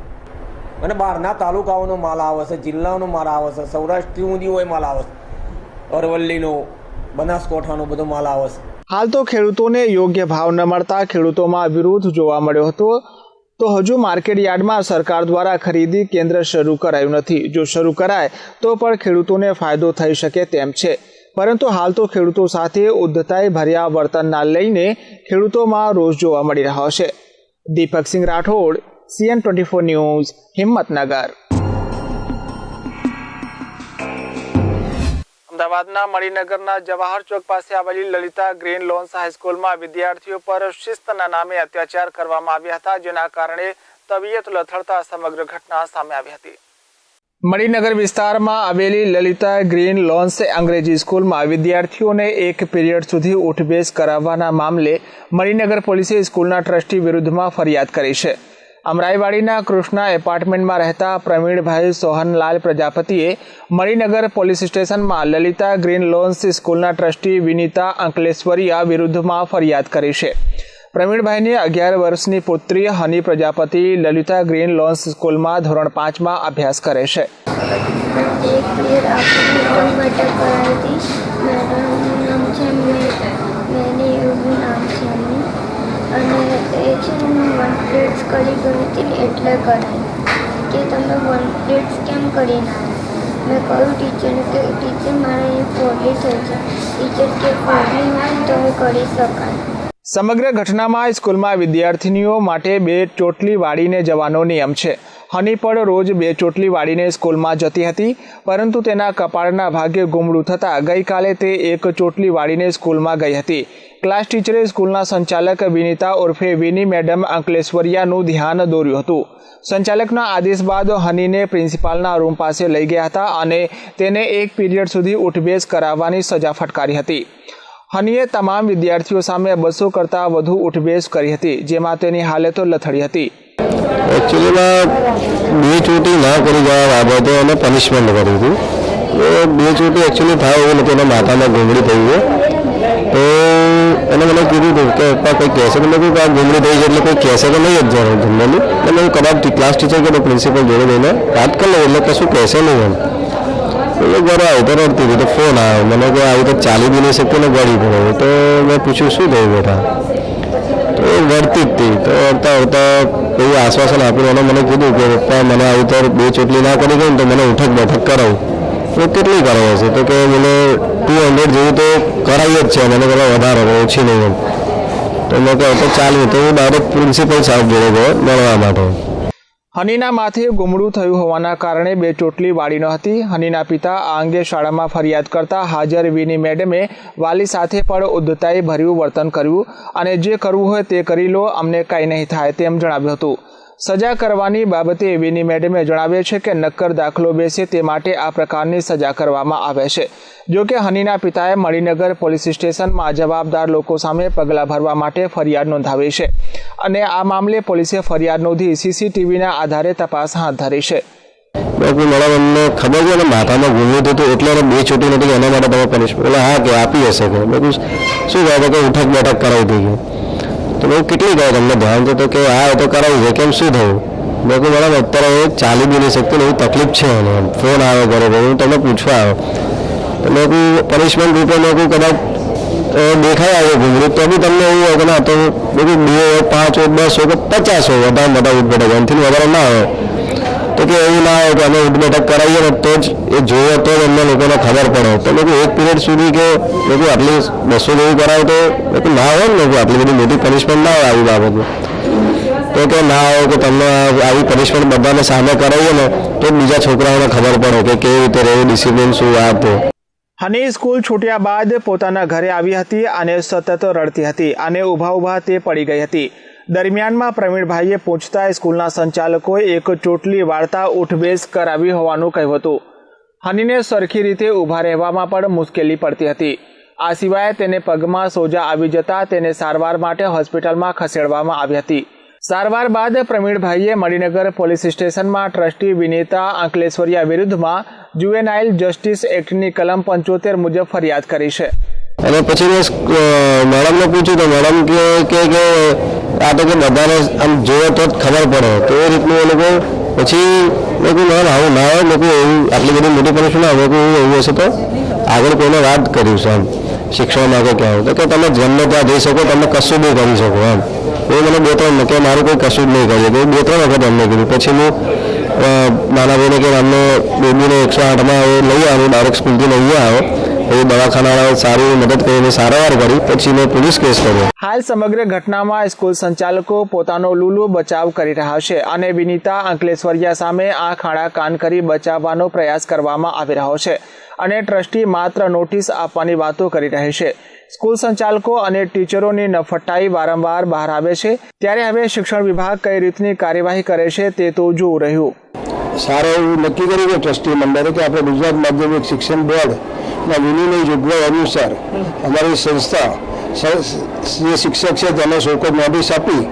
અને બહારના તાલુકાઓનો માલ આવે છે, જિલ્લાનો માલ આવે છે, સૌરાષ્ટ્ર સુધી હોય માલ આવે છે, અરવલ્લીનો, બનાસકાંઠાનો બધો માલ આવે છે. હાલ તો ખેડૂતોને યોગ્ય ભાવ ન મળતા ખેડૂતોમાં વિરોધ જોવા મળ્યો હતો. તો હજુ માર્કેટ યાર્ડમાં સરકાર દ્વારા ખરીદી કેન્દ્ર શરૂ કરાયું નથી. જો શરૂ કરાય તો પણ ખેડૂતોને ફાયદો થઈ શકે તેમ છે, પરંતુ હાલ તો ખેડૂતો સાથે ઉદ્ધતાઈ ભર્યા વર્તનના લઈને ખેડૂતોમાં રોષ જોવા મળી રહ્યો છે. Deepaksinh Rathod, CN24 news, Himmatnagar. અમદાવાદના મણિનગરના જવાહર ચોક પાસે આવેલી લલિતા ગ્રીન લોન્સ હાઈસ્કૂલમાં વિદ્યાર્થીઓ પર શિસ્તના નામે અત્યાચાર કરવામાં આવ્યા હતા, જેના કારણે તબિયત લથડતા સમગ્ર ઘટના સામે આવી હતી. મણિનગર વિસ્તારમાં આવેલી લલિતા ગ્રીન લોન્સ અંગ્રેજી સ્કૂલમાં વિદ્યાર્થીઓને એક પીરિયડ સુધી ઉઠબેસ કરાવવાના મામલે મણિનગર પોલીસે સ્કૂલના ટ્રસ્ટી વિરુદ્ધમાં ફરિયાદ કરી છે. અમરાઈવાડીના કૃષ્ણા એપાર્ટમેન્ટમાં રહેતા પ્રવીણભાઈ સોહનલાલ પ્રજાપતિએ મણિનગર પોલીસ સ્ટેશનમાં લલિતા ગ્રીન લોન્સ સ્કૂલના ટ્રસ્ટી વિનીતા અંકલેશ્વરિયા વિરુદ્ધમાં ફરિયાદ કરી છે. પ્રવીણભાઈની 11 વર્ષની પુત્રી હની પ્રજાપતિ લલિતા ગ્રીન લોન્સ સ્કૂલમાં ધોરણ 5માં અભ્યાસ કરે છે. અને એ છે ને 1 પ્લેટ્સ કરી ગઈ હતી એટલે કરાવી કે તમે 1 પ્લેટ્સ કેમ કરી ના. મેં કહ્યું ટીચરને કે ટીચર મારે એ ફોડલી થઈ છે. ટીચર કે ફોડલી હોય તો એ કરી શકાય. સમગ્ર ઘટનામાં સ્કૂલમાં વિદ્યાર્થીનીઓ માટે 2 ચોટલી વાળીને જવાનો નિયમ છે. હની પણ રોજ 2 ચોટલી વાળીને સ્કૂલમાં જતી હતી, પરંતુ તેના કપાળના ભાગે ગુમડું થતાં ગઈકાલે તે 1 ચોટલી વાળીને સ્કૂલમાં ગઈ હતી. ક્લાસ ટીચરે સ્કૂલના સંચાલક વિનીતા ઉર્ફે વિની મેડમ અંકલેશ્વરિયાનું ધ્યાન દોર્યું હતું. સંચાલકના આદેશ બાદ હનીને પ્રિન્સિપાલના રૂમ પાસે લઈ ગયા હતા અને તેને 1 પીરિયડ સુધી ઉઠબેસ કરાવવાની સજા ફટકારી હતી. હનીએ તમામ વિદ્યાર્થીઓ સામે 200 કરતાં વધુ ઉઠબેસ કરી હતી, જેમાં તેની હાલતો લથડી હતી. એકચ્યુઅલીમાં 2 ચોટી ના કરી જવા બાબતે એને પનિશમેન્ટ કરી હતી. 2 ચોટી એકચ્યુઅલી થાય એવું નથી, એના માથામાં ગુંગળી થઈ ગઈ. તો એને મને કીધું હતું કે પપ્પા કોઈ કહેશે તો મેં આ ગુંગળી થઈ છે એટલે કોઈ કહેશે તો નહીં જ જવાનું જનરલી. એટલે હું કદાચ ક્લાસ ટીચર કે પ્રિન્સિપલ જોડે જઈને વાત કરી લઉં એટલે કશું કહેશે નહીં એમ. એટલે ઘરે આવી તો રડતી હતી. તો ફોન આવ્યો મને કે આવી તો ચાલી બી નહીં શકતી ને ગળી પડે. તો મેં પૂછ્યું શું થયું બેટા? તો એ વળતી જ હતી. તો વળતા વળતા એવું આશ્વાસન આપ્યું. અને મને કીધું કે પપ્પા મને આવી તો 2 ચોટલી ના કરી ગઈ ને તો મને ઉઠક બેઠક કરાવું. તો કેટલી કરાવે છે? તો કે મને 200 જેવું તો કરાવી જ છે, મને બધા વધારે ઓછી નહીં એમ. તો મેં કહ્યું તો ચાલ્યું. તો હું ડાયરેક્ટ પ્રિન્સિપલ સાહેબ જોડે ગયો મળવા માટે. હનીના માથે ગુમડું થયું હોવાના કારણે 2 ચોટલી વાળી ન હતી. હનીના પિતા આ અંગે શાળામાં ફરિયાદ કરતા હાજર વિની મેડમે વાલી સાથે પણ ઉદ્ધતાઈ ભર્યું વર્તન કર્યું અને જે કરવું હોય તે કરી લો, અમને કંઈ નહીં થાય તેમ જણાવ્યું હતું. સજા કરવાની બાબતે વિની મેડમે જણાવે છે કે નક્કર દાખલો બેસે તે માટે આ પ્રકારની સજા કરવામાં આવે છે. જોકે હનીના પિતાએ મણિનગર પોલીસ સ્ટેશનમાં જવાબદાર લોકો સામે પગલાં ભરવા માટે ફરિયાદ નોંધાવી છે અને આ મામલે પોલીસે ફરિયાદ નોંધી CCTVના આધારે તપાસ હાથ ધરી છે. બાકી મેડમ અમને ખબર છે ને માથામાં ગુંગળું હતું એટલે એને 2 ચોટી નથી, એના માટે તમે પનિશમેન્ટ એટલે હા કે આપી હશે કે બધું શું કહે કે ઉઠક બેઠક કરાવી દીધી. તો બહુ કેટલી ગયો તમને ધ્યાન છે? તો કે હા એ તો કરાવી છે. કેમ શું થયું? મેં કહું મેડમ અત્યારે ચાલી બી નહીં શકતી એવી તકલીફ છે એને. ફોન આવ્યો ઘરે, હું તમને પૂછવા આવ્યો. તો મેં કહું પનિશમેન્ટ રૂપે મેં કહું કદાચ દેખાય આવ્યો ઘૂમરું તો બી તમને એવું હોય કે ના તો બધું 2 હોય 5 હોય 10 હોય કે 50 હોય વધારે મોટા ઉઠબેઠક એનાથી વધારે ના હોય. તો કે એવું ના હોય કે અમે ઉઠબેઠક કરાવીએ ને તો જ એ જોઈએ તો જ અમને લોકોને ખબર પડે. તો મેં કહું 1 પીરિયડ સુધી કે મેં કહું આટલી 200 જેવું કરાવે તો મેં કહું ના હોય ને આટલી બધી મોટી પનિશમેન્ટ ના હોય આવી બાબતમાં. તો કે ના હોય કે તમને આવી પનિશમેન્ટ બધાને સામે કરાવીએ ને તો બીજા છોકરાઓને ખબર પડે કે કેવી રીતે રહેવું, ડિસિપ્લિન શું આ તે. હની સ્કૂલ છૂટ્યા બાદ પોતાના ઘરે આવી હતી અને સતત રડતી હતી અને ઊભા તે પડી ગઈ હતી. દરમિયાનમાં પ્રવીણભાઈએ પૂછતા સ્કૂલના સંચાલકોએ 1 ચોટલી વાળતા ઉઠબેસ કરાવી હોવાનું કહ્યું હતું. હનીને સરખી રીતે ઊભા રહેવામાં પણ મુશ્કેલી પડતી હતી. આ સિવાય તેને પગમાં સોજા આવી જતા તેને સારવાર માટે હોસ્પિટલમાં ખસેડવામાં આવી હતી. સારવાર બાદ પ્રવીણભાઈએ મણિનગર પોલીસ સ્ટેશનમાં ટ્રસ્ટી વિનીતા અંકલેશ્વરિયા વિરુદ્ધમાં જુવેનાઇલ જસ્ટિસ એક્ટની કલમ 75 મુજબ ફરિયાદ કરી છે. અને પછી મેં મેડમને પૂછ્યું તો મેડમ કે આ તો કે બધાને આમ જોવે તો જ ખબર પડે. તો એ રીતનું એ લોકો પછી મેં કહ્યું મેડમ આવું ના હોય. મેં કહું એવું આટલી બધી મોટી પનિશમેન્ટ ના હોય. એવું હશે તો આગળ કોઈને વાત કર્યું છે એમ. શિક્ષણ માટે કહેવું તો કે તમે જેમને ત્યાં જઈ શકો તમે કશું બી કરી શકો એમ. એ મને 2-3 કે મારું કોઈ કશું જ નહીં કરીએ તો 2-3 વખત એમને કીધું. પછી હું નાના ભાઈને કે અમને બેબીને 108માં એ લઈ આવ્યો, ડાયરેક્ટ સ્કૂલથી લઈ આવ્યો. એ દવાખાનાવાળાએ સારી મદદ કરીને સારવાર કરી, પછી મેં પોલીસ કેસ કર્યો. હાલ સમગ્ર ઘટનામાં સ્કૂલ સંચાલકો પોતાનો લૂલો બચાવ કરી રહ્યા છે અને વિનીતા અંકલેશ્વરિયા સામે આંખ આડા કાન કરી બચાવવાનો પ્રયાસ કરવામાં આવી રહ્યો છે અને ટ્રસ્ટી માત્ર નોટિસ આપવાની વાતો કરી રહી છે. સ્કૂલ સંચાલકો અને ટીચરોની નફટાઈ વારંવાર બહાર આવે છે, ત્યારે હવે શિક્ષણ વિભાગ કઈ રીતની કાર્યવાહી કરે છે તે તો જોવું રહ્યું. સારો એવું નક્કી કર્યું કે ટ્રસ્ટી મંડળે કે આપણે ગુજરાત માધ્યમિક શિક્ષણ બોર્ડના વિનિમય જોગવાઈ અનુસાર અમારી સંસ્થા જે શિક્ષક છે તેને શોકોઝ નોટિસ આપી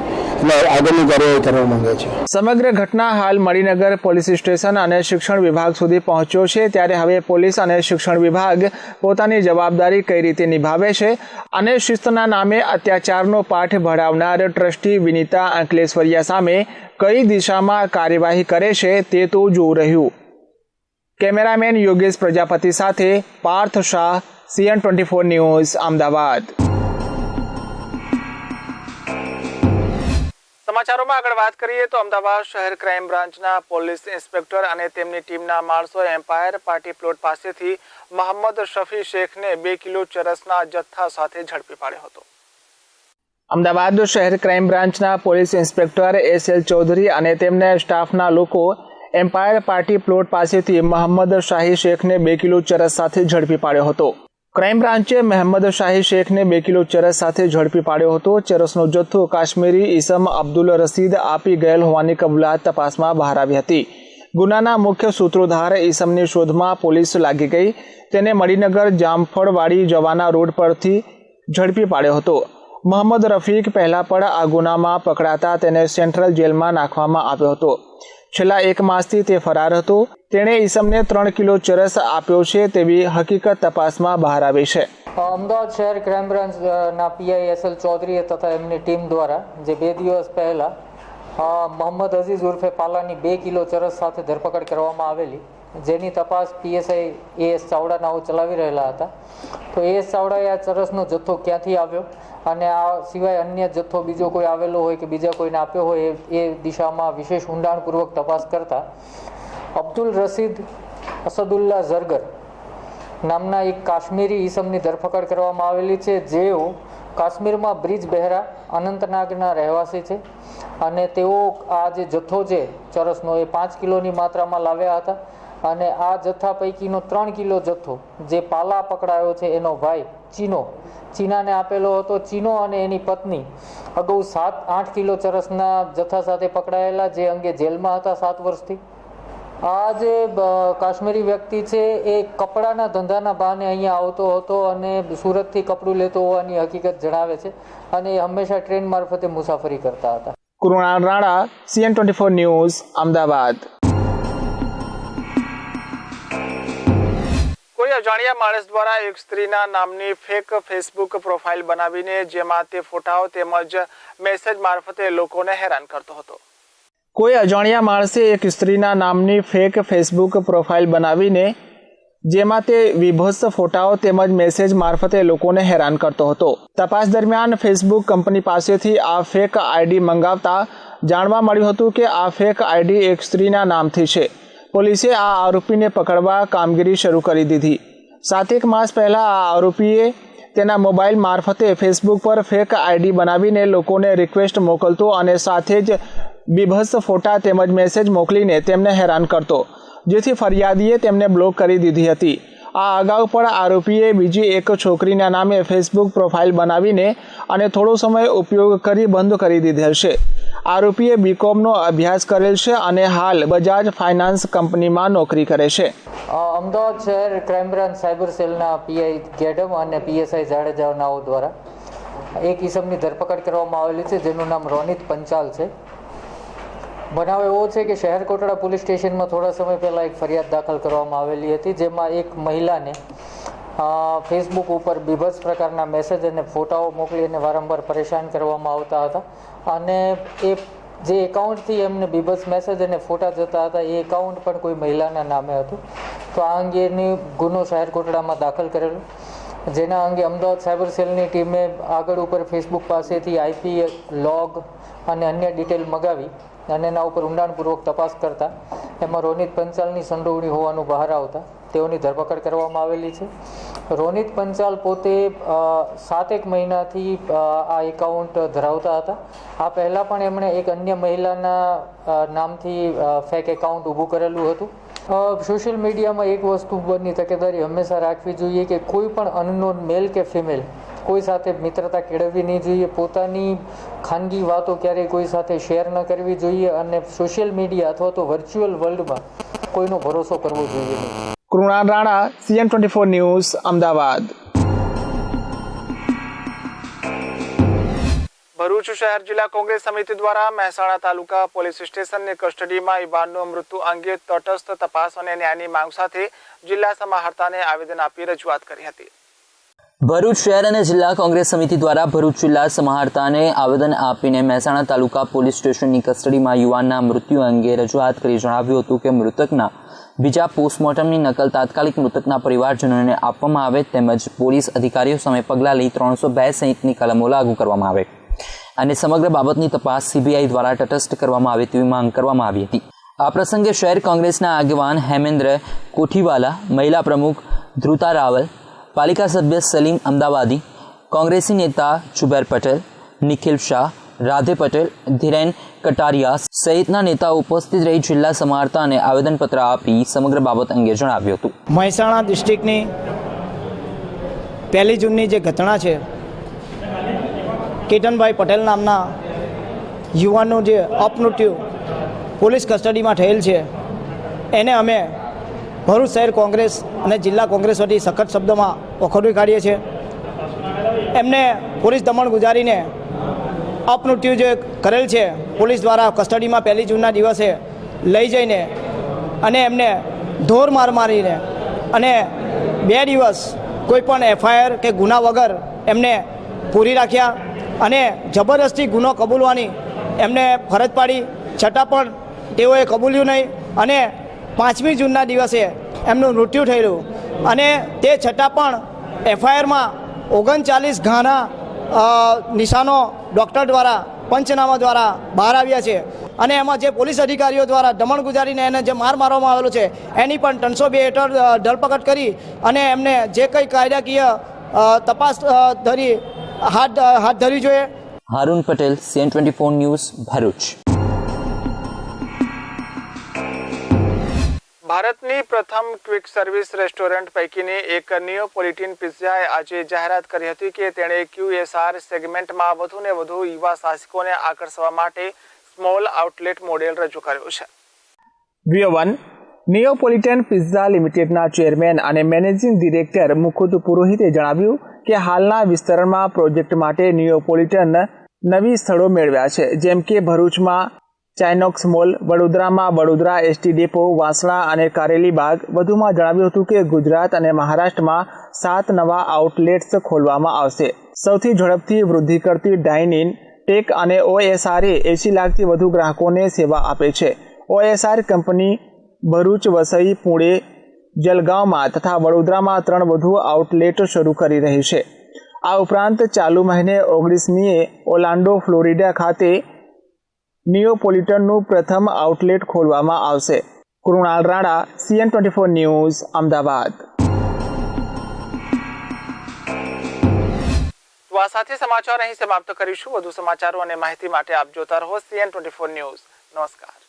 અને આગળની કાર્યવાહી કરવા માંગે છે. સમગ્ર ઘટના હાલ મણિનગર પોલીસ સ્ટેશન અને શિક્ષણ વિભાગ સુધી પહોંચ્યો છે, ત્યારે હવે પોલીસ અને શિક્ષણ વિભાગ પોતાની જવાબદારી કઈ રીતે નિભાવે છે અને શિસ્તના નામે અત્યાચારનો પાઠ ભણાવનાર ટ્રસ્ટી વિનીતા અંકલેશ્વરિયા સામે કઈ દિશામાં કાર્યવાહી કરે છે તે તો જોવું રહ્યું. કેમેરામેન યોગેશ પ્રજાપતિ સાથે પાર્થ શાહ, CN24 ન્યૂઝ, અમદાવાદ. સમાચારોમાં આગળ વાત કરીએ તો અમદાવાદ શહેર ક્રાઇમ બ્રાન્ચના પોલીસ ઇન્સ્પેક્ટર અને તેમની ટીમના માણસોએ એમ્પાયર પાર્ટી પ્લોટ પાસેથી મોહમ્મદ શફી શેખને 2 કિલો ચરસના જથ્થા સાથે ઝડપી પાડ્યો હતો. અમદાવાદ શહેર ક્રાઇમ બ્રાન્ચના પોલીસ ઇન્સ્પેક્ટર SL ચૌધરી અને તેમના સ્ટાફના લોકો એમ્પાયર પાર્ટી પ્લોટ પાસેથી મોહમ્મદ શાહી શેખને 2 કિલો ચરસ સાથે ઝડપી પાડ્યો હતો. ક્રાઇમ બ્રાન્ચે મોહમ્મદ શાહી શેખને 2 કિલો ચરસ સાથે ઝડપી પાડ્યો હતો. ચરસનો જથ્થો કાશ્મીરી ઈસમ અબ્દુલ રસીદ આપી ગયેલ હોવાની કબૂલાત તપાસમાં બહાર આવી હતી. ગુનાના મુખ્ય સૂત્રધાર ઈસમની શોધમાં પોલીસ લાગી ગઈ. તેને મણિનગર જામફળવાડી જવાના રોડ પરથી ઝડપી પાડ્યો હતો. મોહમ્મદ રફીક પહેલા પણ આ ગુનામાં પકડાતા તેને સેન્ટ્રલ જેલમાં નાખવામાં આવ્યો હતો. છેલ્લા 1 માસથી તે ફરાર હતો. તેણે ઈસમને 3 કિલો ચરસ આપ્યો છે તેવી હકીકત તપાસમાં બહાર આવી છે. અમદાવાદ શહેર ક્રાઇમ બ્રાન્ચના PI SL ચૌધરી તથા એમની ટીમ દ્વારા જે 2 દિવસ પહેલા મોહમ્મદ અઝીઝ ઉર્ફે પાલાની 2 કિલો ચરસ સાથે ધરપકડ કરવામાં આવેલી, જેની તપાસ PSI AS ચાવડાનાઓ ચલાવી રહેલા હતા. તો AS ચાવડાએ આ ચરસનો જથ્થો ક્યાંથી આવ્યો અને આ સિવાય અન્ય જથ્થો બીજો કોઈ આવેલો હોય કે બીજા કોઈને આપ્યો હોય એ દિશામાં વિશેષ ઊંડાણપૂર્વક તપાસ કરતા અબ્દુલ રસીદ અસદુલ્લા ઝરગર નામના એક કાશ્મીરી ઈસમની ધરપકડ કરવામાં આવેલી છે, જેઓ કાશ્મીરમાં બ્રિજ બહેરા અનંતનાગના રહેવાસી છે અને તેઓ આ જે જથ્થો છે ચરસનો એ 5 કિલોની માત્રામાં લાવ્યા હતા અને આ જથ્થા પૈકીનો 3 કિલો જથ્થો જે પાલા પકડાયો છે એનો ભાઈ ચીનાને આપેલો હતો. ચીનો અને એની પત્ની અગાઉ 7-8 કિલો ચરસના જથ્થા સાથે પકડાયેલા, જે અંગે જેલમાં હતા 7 વર્ષથી. આ જે કાશ્મીરી વ્યક્તિ છે એ કપડાના ધંધાના બહાને અહીંયા આવતો હતો અને સુરતથી કપડું લેતો હોવાની હકીકત જણાવે છે અને એ હંમેશા ટ્રેન મારફતે મુસાફરી કરતા હતા. Krunal Rana, CN24 news, Ahmedabad. કોઈ અજાણ્યા માણસ દ્વારા એક સ્ત્રીના નામની ફેક ફેસબુક પ્રોફાઇલ બનાવીને જેમાં તે ફોટાઓ તેમજ મેસેજ મારફતે લોકોને હેરાન કરતો હતો. કોઈ અજાણ્યા માણસે એક સ્ત્રીના નામની ફેક ફેસબુક પ્રોફાઇલ બનાવીને જેમાં તે વિભત્સ ફોટાઓ તેમજ મેસેજ મારફતે લોકોને હેરાન કરતો હતો. તપાસ દરમિયાન ફેસબુક કંપની પાસેથી આ ફેક આઈડી મંગાવતા જાણવા મળ્યું હતું કે આ ફેક આઈડી એક સ્ત્રીના નામથી છે. પોલીસે આ આરોપીને પકડવા કામગીરી શરૂ કરી દીધી. 7 માસ પહેલા આ આરોપીએ તેના મોબાઈલ મારફતે ફેસબુક પર ફેક આઈડી બનાવીને લોકોને રિક્વેસ્ટ મોકલતો અને સાથે જ બીભત્સ ફોટા તેમજ મેસેજ મોકલીને તેમને હેરાન કરતો, જેથી ફરિયાદીએ તેમને બ્લોક કરી દીધી હતી. આ અગાઉ પણ આરોપીએ બીજી એક છોકરીના નામે ફેસબુક પ્રોફાઇલ બનાવીને અને થોડો સમય ઉપયોગ કરી બંધ કરી દીધેલ છે. આરોપીએ BComનો અભ્યાસ કરેલ છે અને હાલ બજાજ ફાઇનાન્સ કંપનીમાં નોકરી કરે છે. અમદાવાદ શહેર ક્રાઇમ બ્રાન્ચ સાયબર સેલના PI ગેડમ અને PSI જાડેજાનાઓ દ્વારા એક ઈસમની ધરપકડ કરવામાં આવેલી છે, જેનું નામ રોનિત પંચાલ છે. બનાવ એવો છે કે શહેર કોટડા પોલીસ સ્ટેશનમાં થોડા સમય પહેલાં એક ફરિયાદ દાખલ કરવામાં આવેલી હતી, જેમાં એક મહિલાને ફેસબુક ઉપર બીભત્સ પ્રકારના મેસેજ અને ફોટાઓ મોકલી અને વારંવાર પરેશાન કરવામાં આવતા હતા અને એ જે એકાઉન્ટથી એમને બીભત્સ મેસેજ અને ફોટા જતા હતા એ એકાઉન્ટ પણ કોઈ મહિલાના નામે હતું. તો આ અંગેની ગુનો શહેર કોટડામાં દાખલ કરેલો જેના અંગે અમદાવાદ સાયબર સેલની ટીમે આગળ ઉપર ફેસબુક પાસેથી IP લોગ અને અન્ય ડિટેલ મગાવી અને એના ઉપર ઊંડાણપૂર્વક તપાસ કરતા એમાં રોનિત પંચાલની સંડોવણી હોવાનું બહાર આવતા તેઓની ધરપકડ કરવામાં આવેલી છે. રોનિત પંચાલ પોતે 7 મહિનાથી આ એકાઉન્ટ ધરાવતા હતા. આ પહેલાં પણ એમણે એક અન્ય મહિલાના નામથી ફેક એકાઉન્ટ ઊભું કરેલું હતું. સોશિયલ મીડિયામાં એક વસ્તુની તકેદારી હંમેશા રાખવી જોઈએ કે કોઈ પણ અનનોન મેલ કે ફિમેલ કોઈ સાથે મિત્રતા કેળવવી નહીં જોઈએ. પોતાની ખાનગી વાતો ક્યારેય કોઈ સાથે શેર ન કરવી જોઈએ અને સોશિયલ મીડિયા અથવા તો વર્ચ્યુઅલ વર્લ્ડમાં કોઈનો ભરોસો કરવો જોઈએ નહીં. Krunal Rana, CN24 news, Ahmedabad. ભરૂચ શહેર જિલ્લા કોંગ્રેસ સમિતિ દ્વારા મહેસાણા તાલુકા પોલીસ સ્ટેશનની કસ્ટડીમાં યુવાનનું મૃત્યુ અંગે તટસ્થ તપાસ અને ન્યાયની માંગ સાથે જિલ્લા સમાહર્તાને આવેદન આપી રજૂઆત કરી હતી. ભરૂચ શહેર અને જિલ્લા કોંગ્રેસ સમિતિ દ્વારા ભરૂચ જિલ્લા સમાહર્તાને આવેદન આપીને મહેસાણા તાલુકા પોલીસ સ્ટેશનની કસ્ટડીમાં યુવાનના મૃત્યુ અંગે રજૂઆત કરી જણાવ્યું હતું કે મૃતકના બીજા પોસ્ટમોર્ટમની નકલ તાત્કાલિક મૃતકના પરિવારજનોને આપવામાં આવે તેમજ પોલીસ અધિકારીઓ સામે પગલાં લઈ 302 સહિતની કલમો લાગુ કરવામાં આવે અને સમગ્ર બાબતની તપાસ CBI દ્વારા તટસ્થ કરવામાં આવે તેવી માંગ કરવામાં આવી હતી. આ પ્રસંગે શહેર કોંગ્રેસના આગેવાન હેમેન્દ્ર કોઠીવાલા, મહિલા પ્રમુખ ધ્રુતા રાવલ, પાલિકા સભ્ય સલીમ અમદાવાદી, કોંગ્રેસી નેતા જુબેર પટેલ, નિખિલ શાહ, રાધે પટેલ, ધીરેન કટારિયા સહિતના નેતાઓ ઉપસ્થિત રહી જિલ્લા સમાહર્તાને આવેદનપત્ર આપી સમગ્ર બાબત અંગે જણાવ્યું હતું. મહેસાણા ડિસ્ટ્રિક્ટની 1 જૂનની જે ઘટના છે, કેતનભાઈ પટેલ નામના યુવાનનું જે અપમૃત્યુ પોલીસ કસ્ટડીમાં થયેલ છે, એને અમે ભરૂચ શહેર કોંગ્રેસ અને જિલ્લા કોંગ્રેસ વતી સખત શબ્દોમાં વખોડી કાઢીએ છીએ. એમને પોલીસ દમન ગુજારીને અપમૃત્યુ જે કરેલ છે પોલીસ દ્વારા કસ્ટડીમાં 1 જૂનના દિવસે લઈ જઈને અને એમને ઢોર માર મારીને અને 2 દિવસ કોઈ પણ FIR કે ગુના વગર એમને પૂરી રાખ્યા અને જબરદસ્તી ગુનો કબૂલવાની એમને ફરજ પાડી, છતાં પણ તેઓએ કબૂલ્યું નહીં અને 5મી જૂનના દિવસે એમનું મૃત્યુ થયેલું અને તે છતાં પણ FIRમાં 39 ઘાના નિશાનો ડૉક્ટર દ્વારા પંચનામા દ્વારા બહાર આવ્યા છે અને એમાં જે પોલીસ અધિકારીઓ દ્વારા દમણ ગુજારીને એને જે માર મારવામાં આવેલો છે એની પણ 302 હેઠળ ધરપકડ કરી અને એમને જે કંઈ કાયદાકીય તપાસ હાથ ધરવી જોઈએ. Haroon Patel, CN24 news, Bharuch. ભારતની પ્રથમ ક્વિક સર્વિસ રેસ્ટોરન્ટ પૈકીની એક નિયોપોલિટન પિઝાએ આજે જાહેરાત કરી હતી કે તેણે QSR સેગમેન્ટમાં વધુને વધુ યુવા સાહસિકોને આકર્ષવા માટે સ્મોલ આઉટલેટ મોડેલ રજૂ કર્યું છે. VO1 નિયોપોલિટન પિઝા લિમિટેડના ચેરમેન અને મેનેજિંગ ડિરેક્ટર મુકુદ પુરોહિતે જણાવ્યું કે હાલના વિસ્તરણમાં પ્રોજેક્ટ માટે નિયોપોલિટન નવી સ્થળો મેળવ્યા છે, જેમ કે ભરૂચમાં ચાઇનોક્સ મોલ, વડોદરામાં વડોદરા ST ડેપો, વાસણા અને કારેલી બાગ. વધુમાં જણાવ્યું હતું કે ગુજરાત અને મહારાષ્ટ્રમાં 7 નવા આઉટલેટ્સ ખોલવામાં આવશે. સૌથી ઝડપથી વૃદ્ધિ કરતી ડાઇન ઇન ટેક અને OSR 80 લાખથી વધુ ગ્રાહકોને સેવા આપે છે. OSR કંપની ભરૂચ, વસઈ, પુણે, જલગાંવમાં તથા વડોદરામાં 3 વધુ આઉટલેટ શરૂ કરી રહી છે. આ ઉપરાંત ચાલુ મહિને 19મીએ ઓર્લાન્ડો, ફ્લોરિડા ખાતે નિયોપોલિટનનું પ્રથમ આઉટલેટ ખોલવામાં આવશે. Krunal Rana, CN24 news, Ahmedabad. તો આ સાથે સમાચાર અહીં સમાપ્ત કરીશું. વધુ સમાચારો અને માહિતી માટે આપ જોતા રહો CN24 ન્યૂઝ. નમસ્કાર.